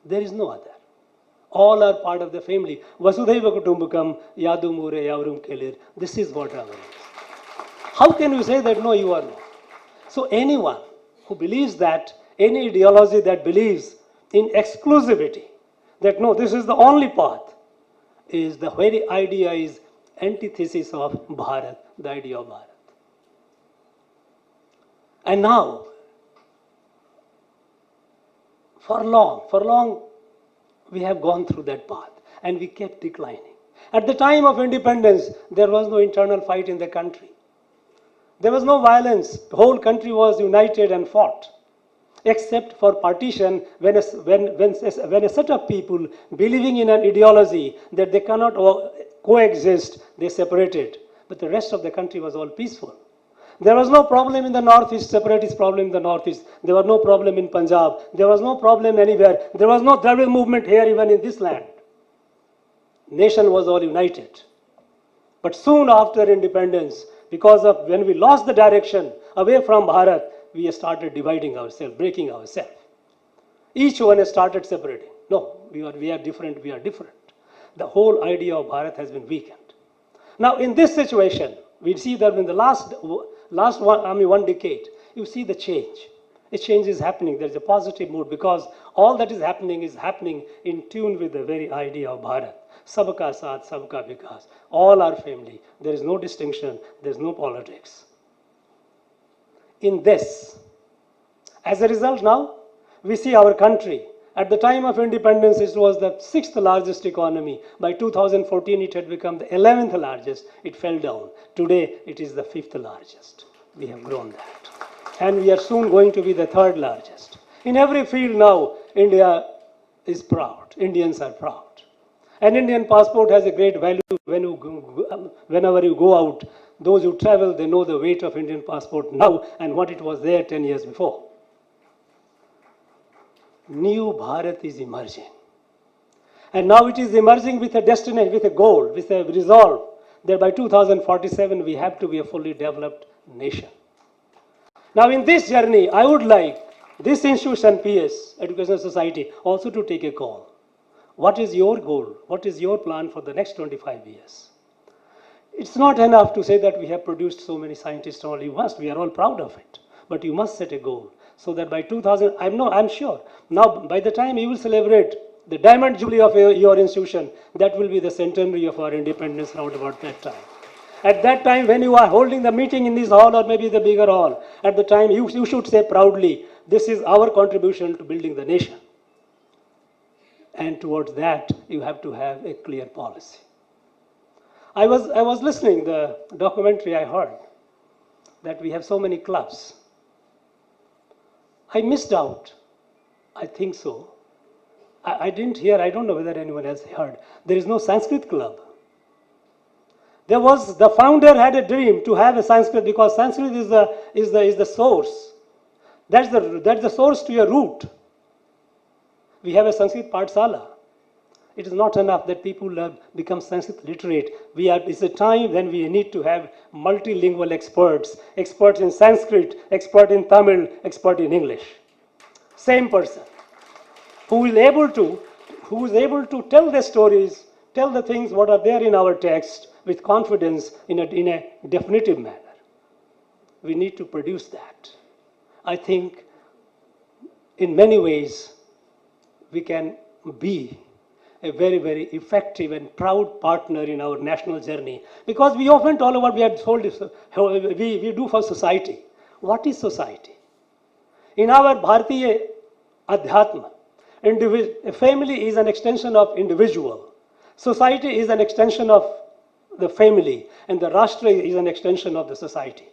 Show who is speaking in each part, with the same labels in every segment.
Speaker 1: There is no other. All are part of the family. Vasudhaiva Kutumbakam, Yadu Mure, Yavrum Kelir. This is what Ravi is. How can you say that no, you are not? So anyone who believes that, any ideology that believes in exclusivity, that no, this is the only path, is the very idea is antithesis of Bharat, the idea of Bharat. And now, for long, we have gone through that path and we kept declining. At the time of independence, there was no internal fight in the country. There was no violence. The whole country was united and fought. Except for partition, when a set of people believing in an ideology that they cannot coexist, they separated. But the rest of the country was all peaceful. There was no problem in the northeast, separatist problem in the northeast. There was no problem in Punjab. There was no problem anywhere. There was no Dravid movement here, even in this land. Nation was all united. But soon after independence, because of when we lost the direction away from Bharat, we started dividing ourselves, breaking ourselves. Each one has started separating. No, we are different, we are different. The whole idea of Bharat has been weakened. Now in this situation, we see that in the last one decade, you see the change. A change is happening. There is a positive mood because all that is happening in tune with the very idea of Bharat. Sabka saath, sabka vikas. All are family. There is no distinction. There is no politics. In this, as a result now, we see our country. At the time of independence, it was the 6th largest economy. By 2014, it had become the 11th largest. It fell down. Today, it is the 5th largest. We have grown that. And we are soon going to be the 3rd largest. In every field now, India is proud. Indians are proud. An Indian passport has a great value whenever you go out. Those who travel, they know the weight of Indian passport now and what it was there 10 years before. New Bharat is emerging. And now it is emerging with a destination, with a goal, with a resolve that by 2047 we have to be a fully developed nation. Now in this journey, I would like this institution, PS, Educational Society, also to take a call. What is your goal? What is your plan for the next 25 years? It's not enough to say that we have produced so many scientists only. We are all proud of it. But you must set a goal so that by 2000, I'm sure, now by the time you will celebrate the diamond jubilee of your institution, that will be the centenary of our independence around about that time. At that time, when you are holding the meeting in this hall or maybe the bigger hall, at the time you should say proudly, this is our contribution to building the nation. And towards that, you have to have a clear policy. I was listening the documentary I heard that we have so many clubs. I missed out. I think so. I didn't hear, I don't know whether anyone else heard. There is no Sanskrit club. The founder had a dream to have a Sanskrit because Sanskrit is the source. That's the source to your root. We have a Sanskrit Pathsala. It is not enough that people become Sanskrit literate. It's a time when we need to have multilingual experts in Sanskrit, expert in Tamil, expert in English. Same person who is able to tell the stories, tell the things what are there in our text with confidence in a definitive manner. We need to produce that. I think in many ways we can be a very, very effective and proud partner in our national journey. Because we often talk about we are told we do for society. What is society? In our Bharatiya Adhyatma, a family is an extension of individual. Society is an extension of the family, and the Rashtra is an extension of the society.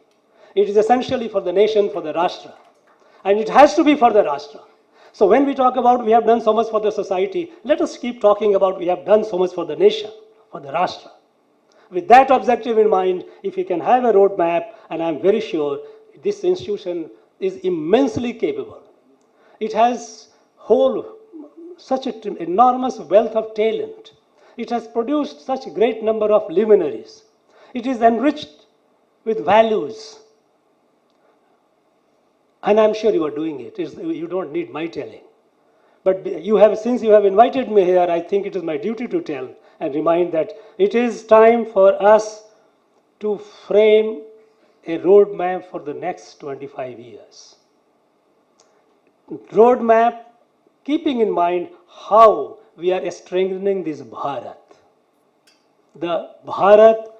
Speaker 1: It is essentially for the nation, for the Rashtra. And it has to be for the Rashtra. So when we talk about we have done so much for the society, let us keep talking about we have done so much for the nation, for the Rashtra. With that objective in mind, if we can have a roadmap, and I'm very sure this institution is immensely capable. It has such an enormous wealth of talent. It has produced such a great number of luminaries. It is enriched with values. And I'm sure you are doing it. You don't need my telling. But since you have invited me here, I think it is my duty to tell and remind that it is time for us to frame a roadmap for the next 25 years. Roadmap keeping in mind how we are strengthening this Bharat. The Bharat,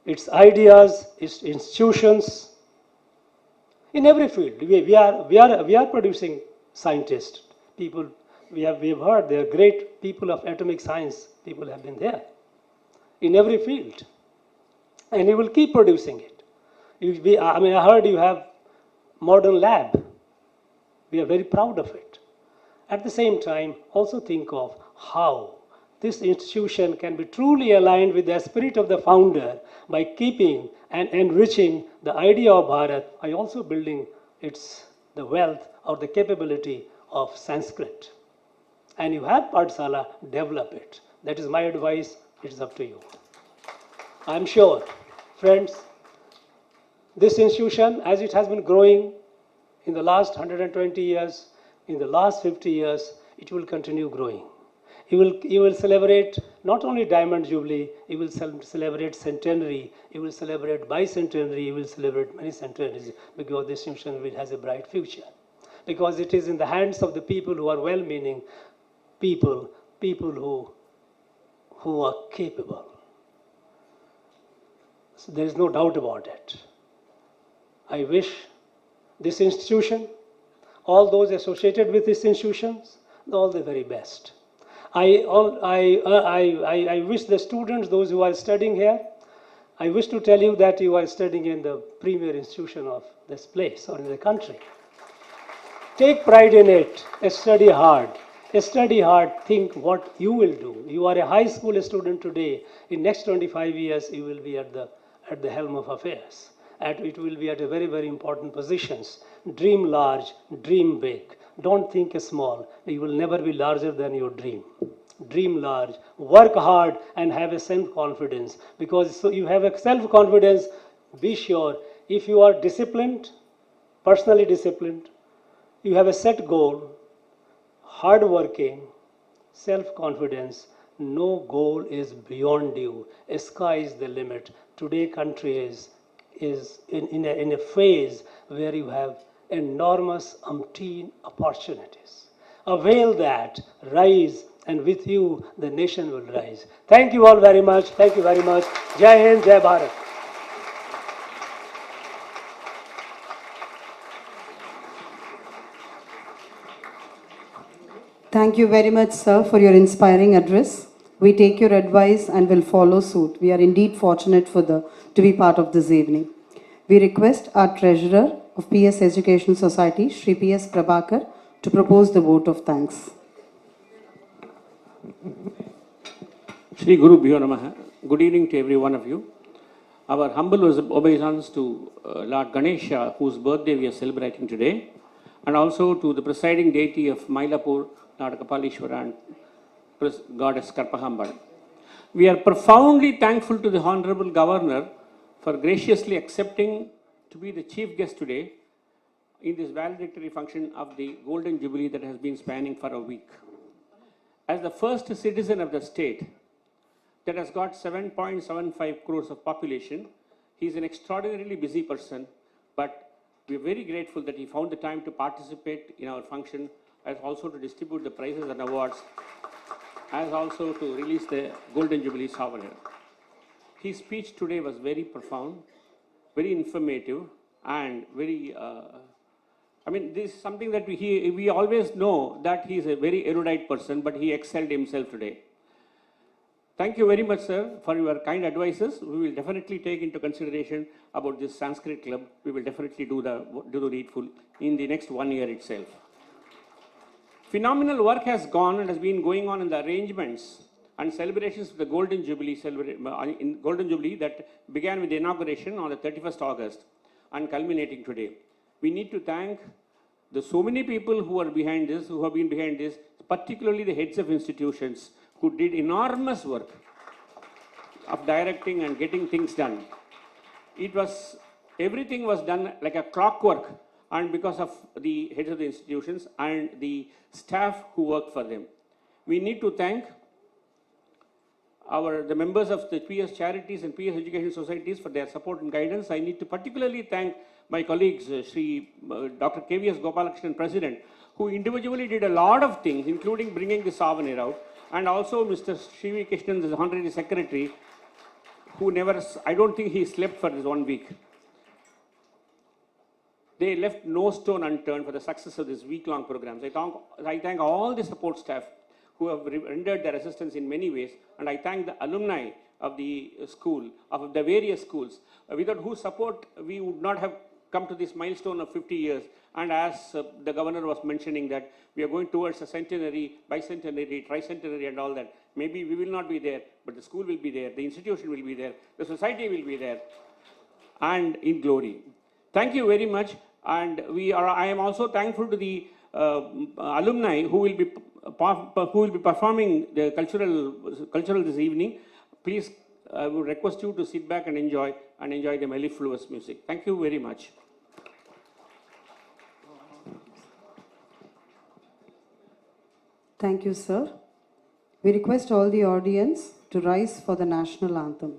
Speaker 1: its ideas, its institutions, in every field. We are producing scientists, people. We have heard there are great people of atomic science. People have been there in every field, and you will keep producing it. I heard you have modern lab. We are very proud of it. At the same time, also think of how this institution can be truly aligned with the spirit of the founder by keeping and enriching the idea of Bharat by also building the wealth or the capability of Sanskrit. And you have Pathsala, develop it. That is my advice. It is up to you. I'm sure, friends, this institution, as it has been growing in the last 120 years, in the last 50 years, it will continue growing. You will celebrate not only Diamond Jubilee, you will celebrate centenary, you will celebrate bicentenary, you will celebrate many centenaries, because this institution has a bright future. Because it is in the hands of the people who are well-meaning, people who are capable. So there is no doubt about it. I wish this institution, all those associated with this institutions, all the very best. I wish the students, those who are studying here, I wish to tell you that you are studying in the premier institution of this place or in the country. Take pride in it, study hard. Study hard, think what you will do. You are a high school student today. In next 25 years, you will be at the helm of affairs. It will be at a very, very important positions. Dream large, dream big. Don't think small. You will never be larger than your dream. Dream large, work hard, and have a self-confidence. Because so you have a self-confidence, be sure, if you are disciplined, personally disciplined, you have a set goal, hard-working, self-confidence, no goal is beyond you. Sky is the limit. Today, country is in a phase where you have enormous umpteen opportunities. Avail that, rise, and with you the nation will rise. Thank you all very much. Thank you very much. Jai Hind, Jai Bharat.
Speaker 2: Thank you very much, sir, for your inspiring address. We take your advice and will follow suit. We are indeed fortunate to be part of this evening. We request our treasurer of PS Education Society, Shri PS Prabhakar, to propose the vote of thanks.
Speaker 3: Shri Guru Bhyo Namaha. Good evening to every one of you. Our humble obeisance to Lord Ganesha, whose birthday we are celebrating today, and also to the presiding deity of Mailapur, Lord Kapalishwara, and Goddess Karpahambar. We are profoundly thankful to the Honorable Governor for graciously accepting to be the chief guest today in this valedictory function of the Golden Jubilee that has been spanning for a week. As the first citizen of the state that has got 7.75 crores of population, he is an extraordinarily busy person, but we are very grateful that he found the time to participate in our function, as also to distribute the prizes and awards, as also to release the Golden Jubilee Souvenir. His speech today was very profound, very informative, and very, this is something that we always know that he is a very erudite person, but he excelled himself today. Thank you very much, sir, for your kind advices. We will definitely take into consideration about this Sanskrit club. We will definitely do the needful in the next 1 year itself. Phenomenal work has gone and has been going on in the arrangements and celebrations of the Golden Jubilee, that began with the inauguration on the 31st August and culminating today. We need to thank so many people who are behind this, who have been behind this, particularly the heads of institutions who did enormous work of directing and getting things done. Everything was done like a clockwork and because of the heads of the institutions and the staff who work for them. We need to thank the members of the PS charities and PS education societies for their support and guidance. I need to particularly thank my colleagues, Dr. KVS Gopalakrishnan, President, who individually did a lot of things, including bringing the souvenir out, and also Mr. Sri Krishnan, the Honorary Secretary, who I don't think he slept for this 1 week. They left no stone unturned for the success of this week-long programs. I thank all the support staff who have rendered their assistance in many ways, and I thank the alumni of the school, of the various schools, without whose support we would not have come to this milestone of 50 years. And as the governor was mentioning that we are going towards a centenary, bicentenary, tricentenary and all that, maybe we will not be there, but the school will be there, the institution will be there, the society will be there, and in glory. Thank you very much, and I am also thankful to the alumni who will be performing the cultural this evening. Please, I would request you to sit back and enjoy the mellifluous music. Thank you very much.
Speaker 2: Thank you, sir. We request all the audience to rise for the national anthem.